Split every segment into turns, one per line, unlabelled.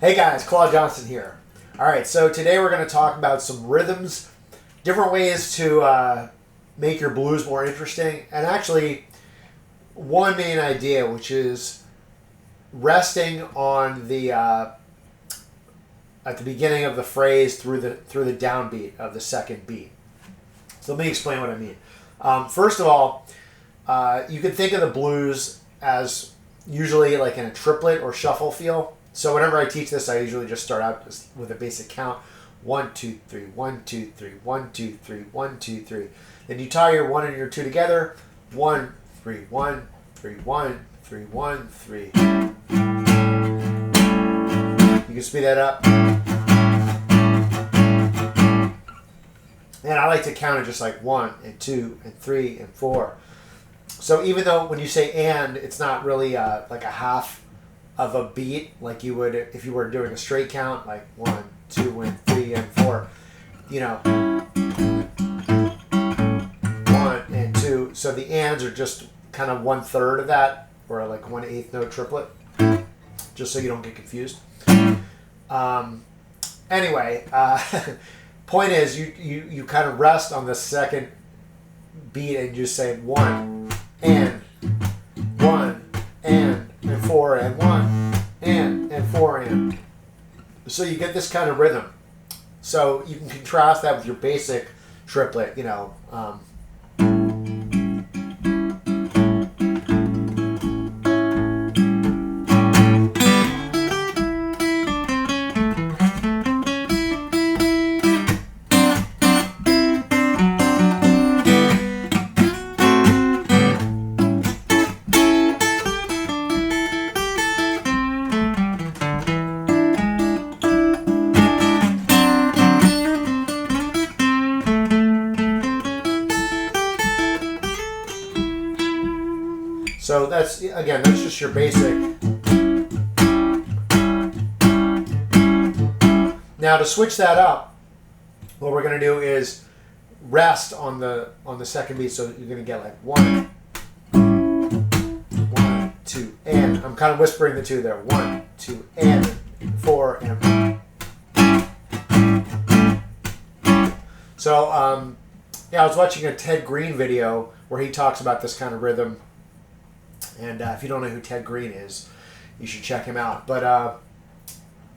Hey guys, Claude Johnson here. Alright, so today we're going to talk about some rhythms, different ways to make your blues more interesting, and actually one main idea, which is resting on the at the beginning of the phrase through the downbeat of the second beat. So let me explain what I mean. First of all, you can think of the blues as usually like in a triplet or shuffle feel. So whenever I teach this, I usually just start out with a basic count. 1, 2, 3, 1, 2, 3, 1, 2, 3, 1, 2, 3. Then you tie your 1 and your 2 together. 1, 3, 1, 3, 1, 3, 1, 3. You can speed that up. And I like to count it just like 1 and 2 and 3 and 4. So even though when you say and, it's not really like a half of a beat like you would if you were doing a straight count, like 1, 2, and 3 and 4. You know, 1 and 2. So the ands are just kind of 1/3 of that, or like 1/8 note triplet, just so you don't get confused. Anyway, point is you kind of rest on the second beat and just say 1 and 1 and 4 and 1 and 4 and. So you get this kind of rhythm. So you can contrast that with your basic triplet, you know. So that's just your basic. Now to switch that up, what we're going to do is rest on the second beat. So you're going to get like 1, 2, and. I'm kind of whispering the 2 there. 1, 2, and 4 and. So yeah, I was watching a Ted Green video where he talks about this kind of rhythm. And if you don't know who Ted Green is, you should check him out. But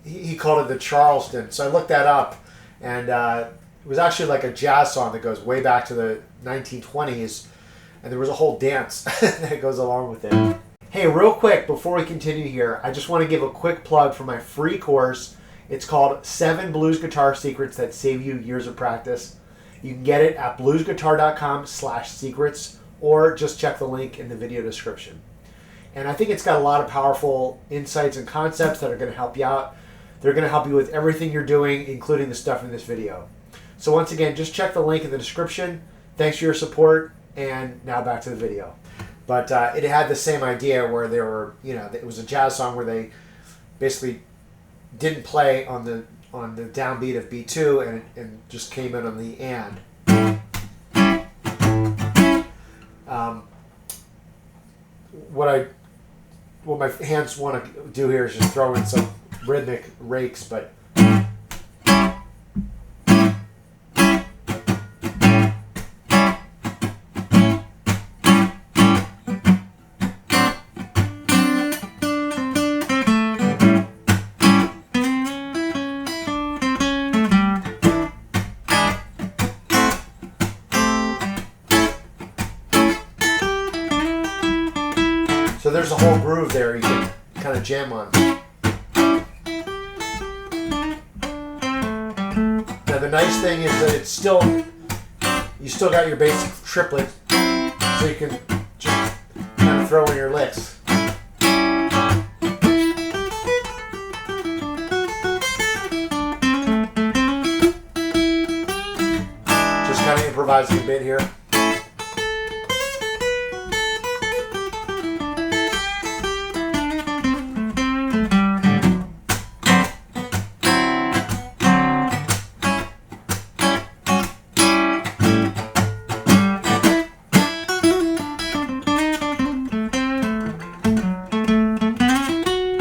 he called it the Charleston. So I looked that up, and it was actually like a jazz song that goes way back to the 1920s, and there was a whole dance that goes along with it. Hey, real quick, before we continue here, I just want to give a quick plug for my free course. It's called 7 Blues Guitar Secrets That Save You Years of Practice. You can get it at BluesGuitar-Com/secrets, or just check the link in the video description. And I think it's got a lot of powerful insights and concepts that are going to help you out. They're going to help you with everything you're doing, including the stuff in this video. So once again, just check the link in the description. Thanks for your support, and now back to the video. But it had the same idea where there were, you know, it was a jazz song where they basically didn't play on the downbeat of B2 and just came in on the and. What my hands want to do here is just throw in some rhythmic rakes, but so there's a whole groove there you can kind of jam on. Now the nice thing is that it's still, you still got your basic triplet, so you can just kind of throw in your licks. Just kind of improvising a bit here.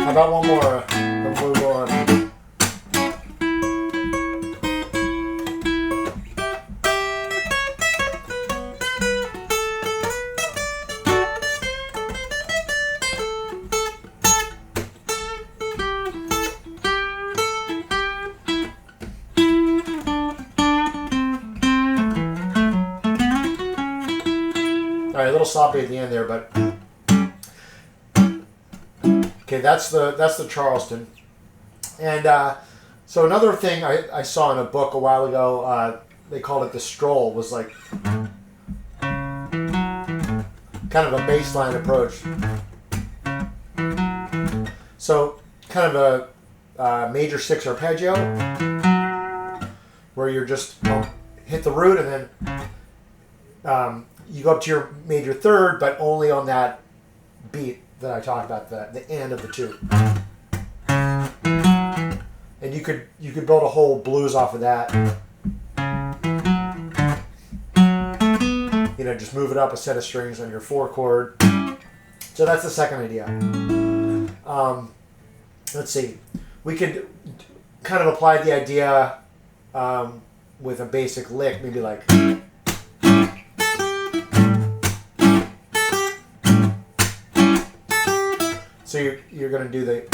How about one more? Then we'll move on. little sloppy at the end there, but okay, that's the Charleston. And so another thing I saw in a book a while ago, they called it the Stroll, was like kind of a baseline approach. So kind of a major 6 arpeggio, where you're just hit the root and then you go up to your major 3rd, but only on that beat that I talked about, the end of the 2. And you could build a whole blues off of that. You know, just move it up a set of strings on your 4 chord. So that's the second idea. Let's see. We could kind of apply the idea with a basic lick, maybe like. So you're going to do the.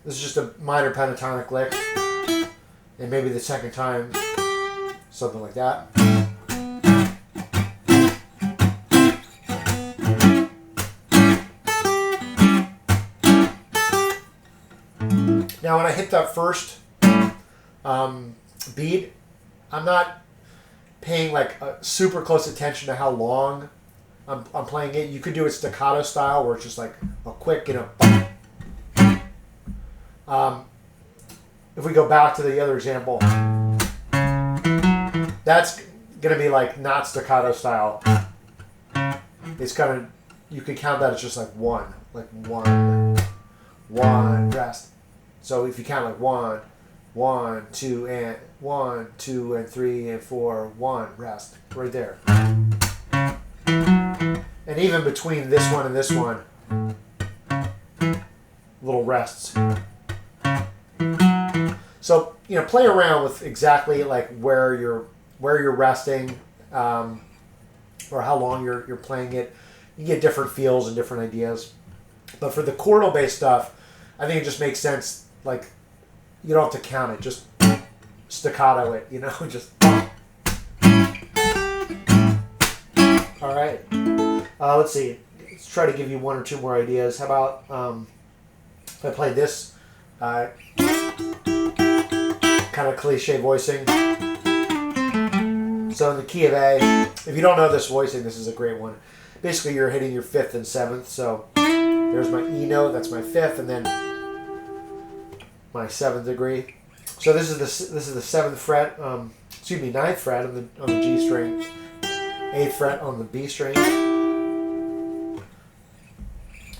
This is just a minor pentatonic lick, and maybe the second time, something like that. Now when I hit that first beat, I'm not paying like super close attention to how long I'm playing it. You could do it staccato style, where it's just like a quick, you know. If we go back to the other example, that's going to be like not staccato style. It's kind of, you could count that as just like 1, rest. So if you count like 1, 1, 2, and 1, 2, and 3, and 4, 1, rest, right there. And even between this one and this one, little rests. So, you know, play around with exactly like where you're resting, or how long you're playing it. You get different feels and different ideas. But for the chordal based stuff, I think it just makes sense. Like, you don't have to count it, just staccato it, you know, just. All right. Let's see. Let's try to give you 1 or 2 more ideas. How about if I play this kind of cliche voicing? So in the key of A, if you don't know this voicing, this is a great one. Basically, you're hitting your 5th and 7th. So there's my E note, that's my 5th, and then my 7th degree. So this is the 7th fret. 9th fret on the G string, 8th fret on the B string.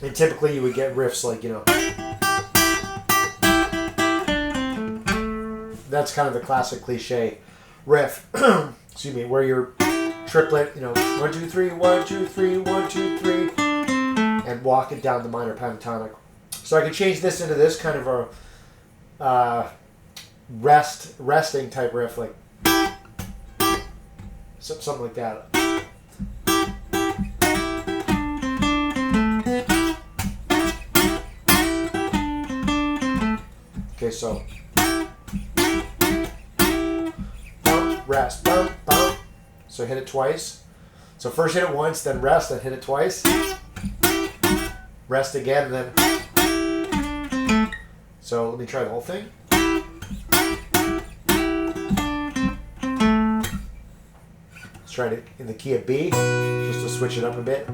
And typically you would get riffs like, you know, that's kind of the classic cliche riff. Excuse me, where you're triplet, you know, 1, 2, 3, 1, 2, 3, 1, 2, 3, and walk it down the minor pentatonic. So I can change this into this kind of a resting type riff, like something like that. Okay, so bump, rest, bump, bump. So hit it twice. So first hit it once, then rest, then hit it twice. Rest again, and then. So let me try the whole thing. Let's try it in the key of B, just to switch it up a bit.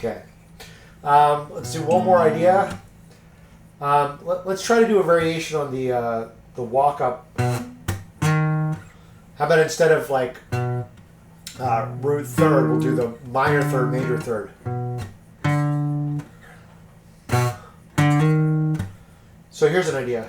Okay. Let's do one more idea. Let's try to do a variation on the walk up. How about instead of like root 3rd, we'll do the minor 3rd, major 3rd. So here's an idea.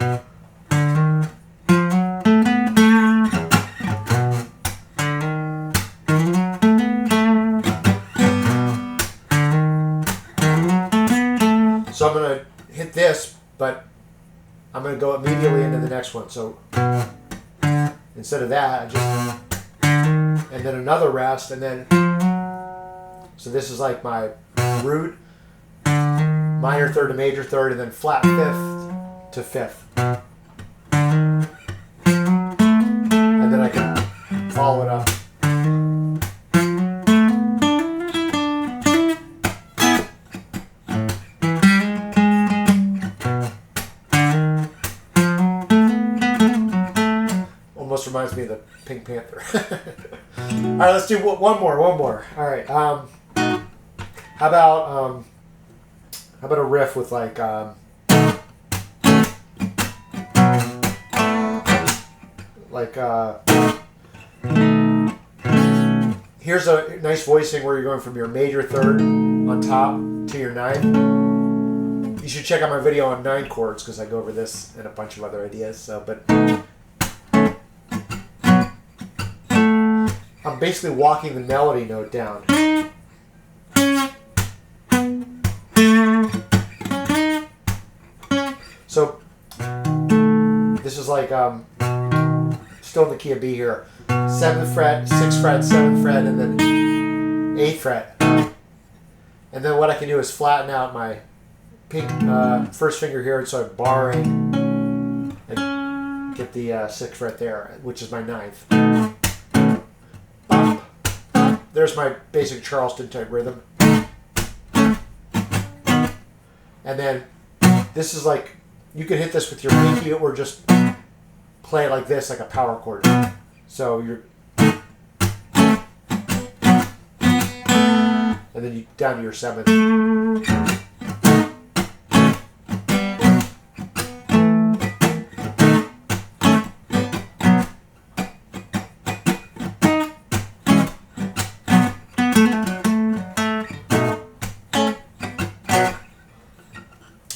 So I'm going to hit this, but I'm going to go immediately into the next one. So instead of that, I just, and then another rest, and then, so this is like my root, minor third to major third, and then flat fifth to fifth. And then I can follow it up. Almost reminds me of the Pink Panther. All right, let's do one more. All right. How about a riff with like here's a nice voicing where you're going from your major third on top to your ninth. You should check out my video on 9 chords because I go over this and a bunch of other ideas. So, but I'm basically walking the melody note down. So this is like still in the key of B here. 7th fret, 6th fret, 7th fret, and then 8th fret. And then what I can do is flatten out my pink first finger here, so I'm barring and get the 6th fret there, which is my 9th. There's my basic Charleston type rhythm. And then this is like, you can hit this with your pinky or just play it like this, like a power chord. So you're, and then you down to your 7th.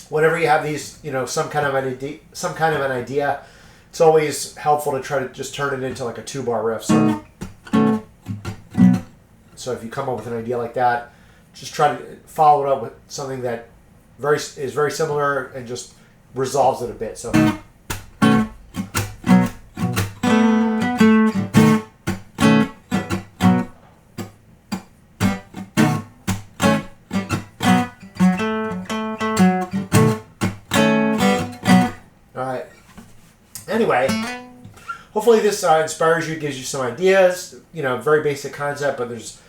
Whenever you have these, you know, some kind of an idea, it's always helpful to try to just turn it into like a 2-bar riff. So if you come up with an idea like that, just try to follow it up with something that is very similar and just resolves it a bit. So. Anyway, hopefully this inspires you, gives you some ideas. You know, very basic concept, but there's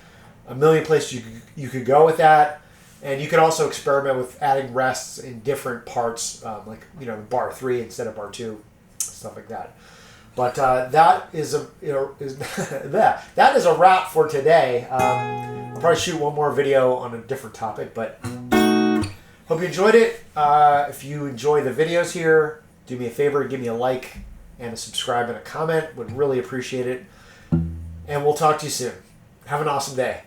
a million places you could go with that. And you could also experiment with adding rests in different parts, like, you know, bar 3 instead of bar 2, stuff like that. But that is a that is a wrap for today. I'll probably shoot one more video on a different topic, but hope you enjoyed it. If you enjoy the videos here, do me a favor, give me a like and a subscribe and a comment. Would really appreciate it. And we'll talk to you soon. Have an awesome day.